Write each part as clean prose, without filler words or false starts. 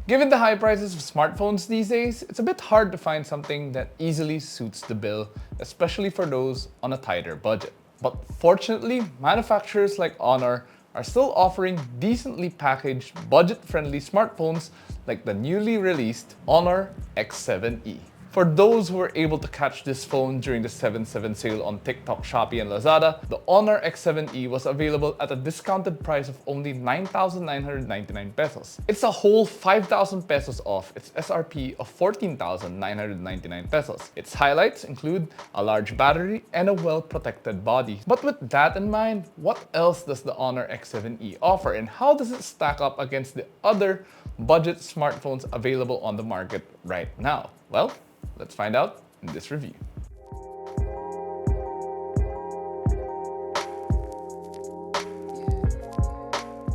Given the high prices of smartphones these days, it's a bit hard to find something that easily suits the bill, especially for those on a tighter budget. But fortunately, manufacturers like HONOR are still offering decently packaged, budget-friendly smartphones like the newly released HONOR X7e. For those who were able to catch this phone during the 7/7 sale on TikTok, Shopee, and Lazada, the HONOR X7e was available at a discounted price of only 9,999 pesos. It's a whole 5,000 pesos off its SRP of 14,999 pesos. Its highlights include a large battery and a well-protected body. But with that in mind, what else does the HONOR X7e offer, and how does it stack up against the other budget smartphones available on the market right now? Well, let's find out in this review.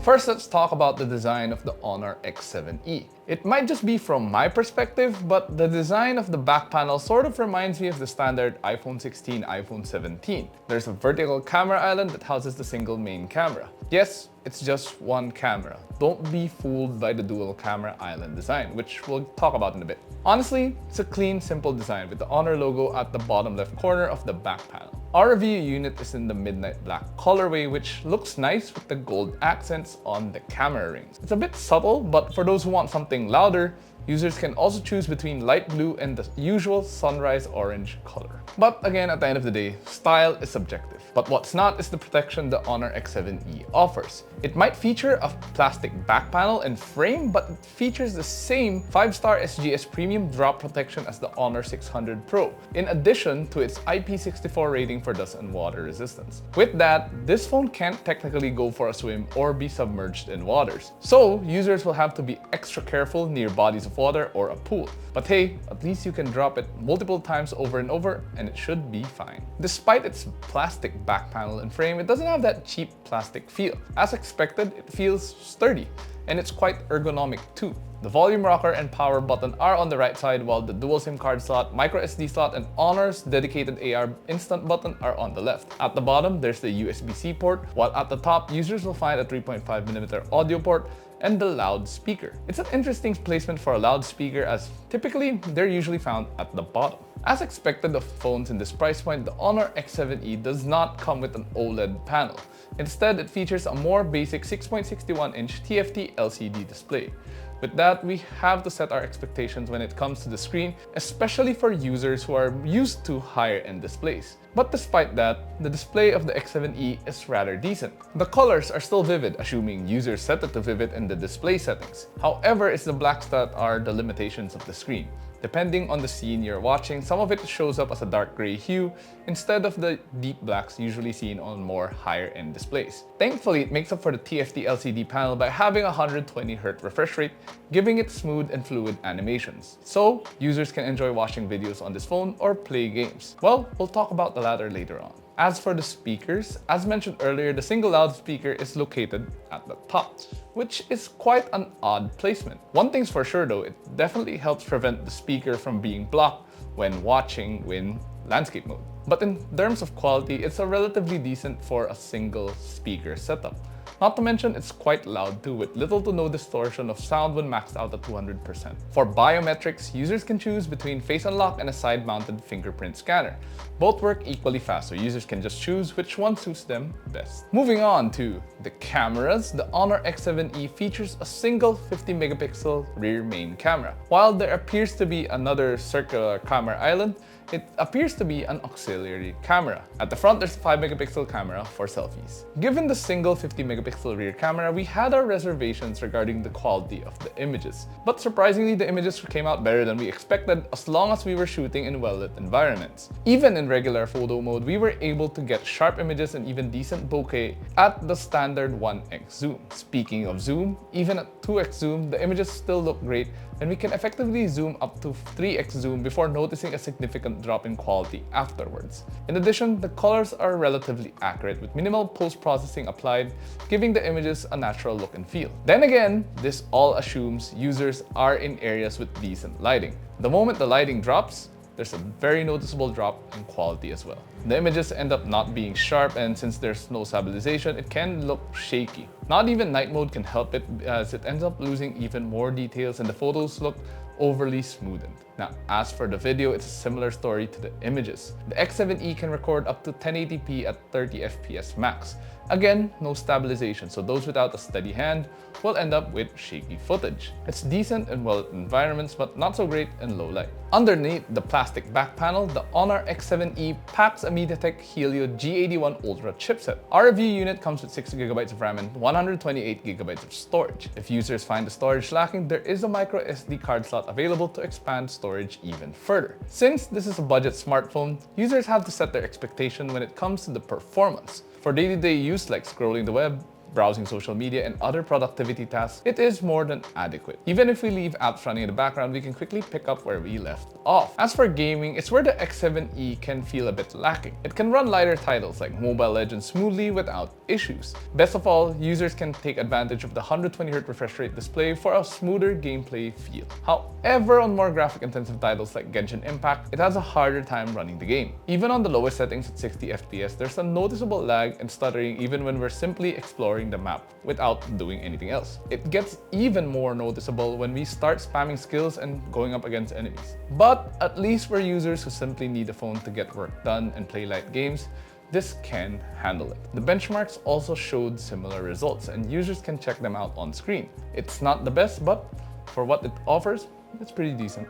First, let's talk about the design of the HONOR X7e. It might just be from my perspective, but the design of the back panel sort of reminds me of the standard iPhone 16, iPhone 17. There's a vertical camera island that houses the single main camera. Yes, it's just one camera. Don't be fooled by the dual camera island design, which we'll talk about in a bit. Honestly, it's a clean, simple design with the HONOR logo at the bottom left corner of the back panel. Our review unit is in the midnight black colorway, which looks nice with the gold accents on the camera rings. It's a bit subtle, but for those who want something louder, users can also choose between light blue and the usual sunrise orange color. But again, at the end of the day, style is subjective. But what's not is the protection the HONOR X7e offers. It might feature a plastic back panel and frame, but it features the same 5-star SGS premium drop protection as the HONOR 600 Pro, in addition to its IP64 rating for dust and water resistance. With that, this phone can't technically go for a swim or be submerged in waters. So users will have to be extra careful near bodies of water or a pool. But hey, at least you can drop it multiple times over and over and it should be fine. Despite its plastic back panel and frame, it doesn't have that cheap plastic feel. As expected, it feels sturdy and it's quite ergonomic too. The volume rocker and power button are on the right side, while the dual SIM card slot, micro SD slot, and HONOR's dedicated AR instant button are on the left. At the bottom, there's the USB-C port, while at the top, users will find a 3.5mm audio port and the loudspeaker. It's an interesting placement for a loudspeaker, as typically they're usually found at the bottom. As expected of phones in this price point, the HONOR X7e does not come with an OLED panel. Instead, it features a more basic 6.61-inch TFT LCD display. With that, we have to set our expectations when it comes to the screen, especially for users who are used to higher-end displays. But despite that, the display of the X7e is rather decent. The colors are still vivid, assuming users set it to vivid in the display settings. However, it's the blacks that are the limitations of the screen. Depending on the scene you're watching, some of it shows up as a dark gray hue instead of the deep blacks usually seen on more higher-end displays. Thankfully, it makes up for the TFT LCD panel by having a 120Hz refresh rate, giving it smooth and fluid animations. So, users can enjoy watching videos on this phone or play games. Well, we'll talk about the latter later on. As for the speakers, as mentioned earlier, the single loudspeaker is located at the top, which is quite an odd placement. One thing's for sure though, it definitely helps prevent the speaker from being blocked when watching in landscape mode. But in terms of quality, it's a relatively decent for a single speaker setup. Not to mention, it's quite loud too, with little to no distortion of sound when maxed out at 200%. For biometrics, users can choose between face unlock and a side-mounted fingerprint scanner. Both work equally fast, so users can just choose which one suits them best. Moving on to the cameras, the HONOR X7e features a single 50-megapixel rear main camera. While there appears to be another circular camera island, it appears to be an auxiliary camera. At the front, there's a 5-megapixel camera for selfies. Given the single 50-megapixel rear camera, we had our reservations regarding the quality of the images. But surprisingly, the images came out better than we expected, as long as we were shooting in well-lit environments. Even in regular photo mode, we were able to get sharp images and even decent bokeh at the standard 1x zoom. Speaking of zoom, even at 2x zoom, the images still look great, and we can effectively zoom up to 3x zoom before noticing a significant drop in quality afterwards. In addition, the colors are relatively accurate with minimal post-processing applied, giving the images a natural look and feel. Then again, this all assumes users are in areas with decent lighting. The moment the lighting drops, there's a very noticeable drop in quality as well. The images end up not being sharp, and since there's no stabilization, it can look shaky. Not even night mode can help it, as it ends up losing even more details and the photos look overly smoothened. Now, as for the video, it's a similar story to the images. The X7e can record up to 1080p at 30 FPS max. Again, no stabilization, so those without a steady hand will end up with shaky footage. It's decent in well-lit environments, but not so great in low light. Underneath the plastic back panel, the HONOR X7e packs a MediaTek Helio G81 Ultra chipset. Our review unit comes with 6GB of RAM and 128GB of storage. If users find the storage lacking, there is a micro SD card slot available to expand storage even further. Since this is a budget smartphone, users have to set their expectation when it comes to the performance. For day-to-day use like scrolling the web, browsing social media, and other productivity tasks, it is more than adequate. Even if we leave apps running in the background, we can quickly pick up where we left off. As for gaming, it's where the X7e can feel a bit lacking. It can run lighter titles like Mobile Legends smoothly without issues. Best of all, users can take advantage of the 120Hz refresh rate display for a smoother gameplay feel. However, on more graphic-intensive titles like Genshin Impact, it has a harder time running the game. Even on the lowest settings at 60 FPS, there's a noticeable lag and stuttering even when we're simply exploring the map without doing anything else. It gets even more noticeable when we start spamming skills and going up against enemies. But at least for users who simply need a phone to get work done and play light games, this can handle it. The benchmarks also showed similar results and users can check them out on screen. It's not the best, but for what it offers, it's pretty decent.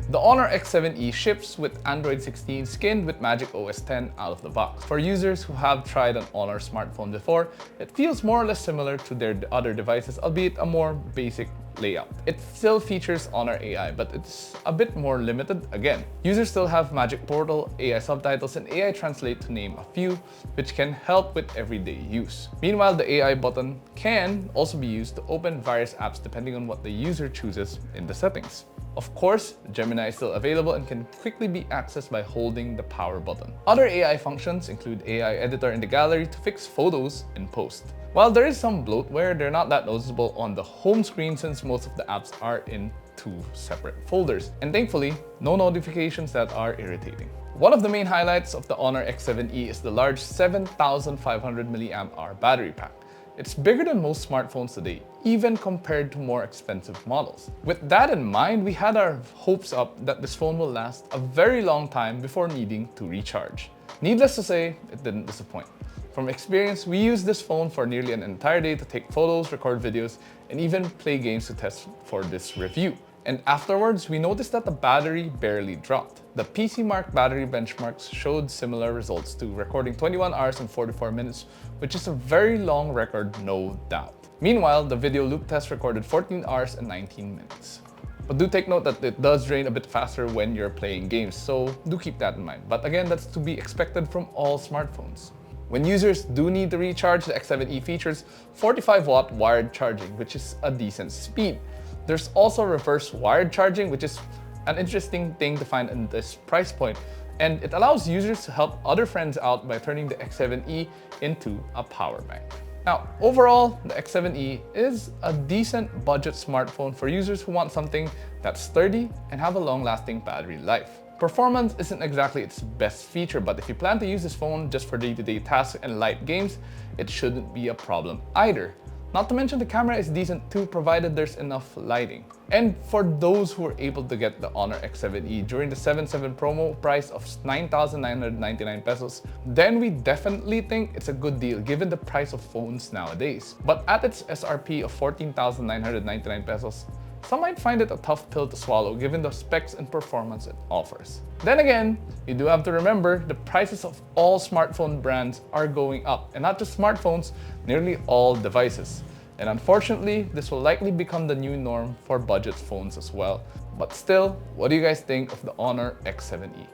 The HONOR X7e ships with Android 16 skinned with Magic OS 10 out of the box. For users who have tried an HONOR smartphone before, it feels more or less similar to their other devices, albeit a more basic layout. It still features HONOR AI, but it's a bit more limited again. Users still have Magic Portal, AI subtitles, and AI Translate to name a few, which can help with everyday use. Meanwhile, the AI button can also be used to open various apps depending on what the user chooses in the settings. Of course, Gemini is still available and can quickly be accessed by holding the power button. Other AI functions include AI editor in the gallery to fix photos in post. While there is some bloatware, they're not that noticeable on the home screen since most of the apps are in two separate folders. And thankfully, no notifications that are irritating. One of the main highlights of the HONOR X7e is the large 7500 mAh battery pack. It's bigger than most smartphones today, even compared to more expensive models. With that in mind, we had our hopes up that this phone will last a very long time before needing to recharge. Needless to say, it didn't disappoint. From experience, we used this phone for nearly an entire day to take photos, record videos, and even play games to test for this review. And afterwards, we noticed that the battery barely dropped. The PCMark battery benchmarks showed similar results too, recording 21 hours and 44 minutes, which is a very long record, no doubt. Meanwhile, the video loop test recorded 14 hours and 19 minutes. But do take note that it does drain a bit faster when you're playing games, so do keep that in mind. But again, that's to be expected from all smartphones. When users do need to recharge, the X7e features 45-watt wired charging, which is a decent speed. There's also reverse wired charging, which is an interesting thing to find in this price point. And it allows users to help other friends out by turning the X7e into a power bank. Now, overall, the X7e is a decent budget smartphone for users who want something that's sturdy and have a long-lasting battery life. Performance isn't exactly its best feature, but if you plan to use this phone just for day-to-day tasks and light games, it shouldn't be a problem either. Not to mention the camera is decent too, provided there's enough lighting. And for those who were able to get the HONOR X7e during the 7/7 promo price of 9,999 pesos, then we definitely think it's a good deal given the price of phones nowadays. But at its SRP of 14,999 pesos, some might find it a tough pill to swallow given the specs and performance it offers. Then again, you do have to remember the prices of all smartphone brands are going up, and not just smartphones, nearly all devices. And unfortunately, this will likely become the new norm for budget phones as well. But still, what do you guys think of the HONOR X7e?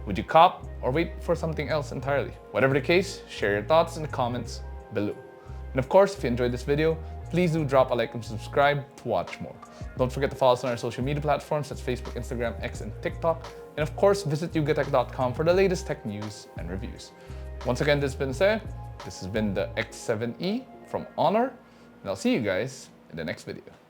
Would you cop or wait for something else entirely? Whatever the case, share your thoughts in the comments below. And of course, if you enjoyed this video, please do drop a like and subscribe to watch more. Don't forget to follow us on our social media platforms, that's Facebook, Instagram, X, and TikTok. And of course, visit yugatech.com for the latest tech news and reviews. Once again, this has been the X7e from HONOR, and I'll see you guys in the next video.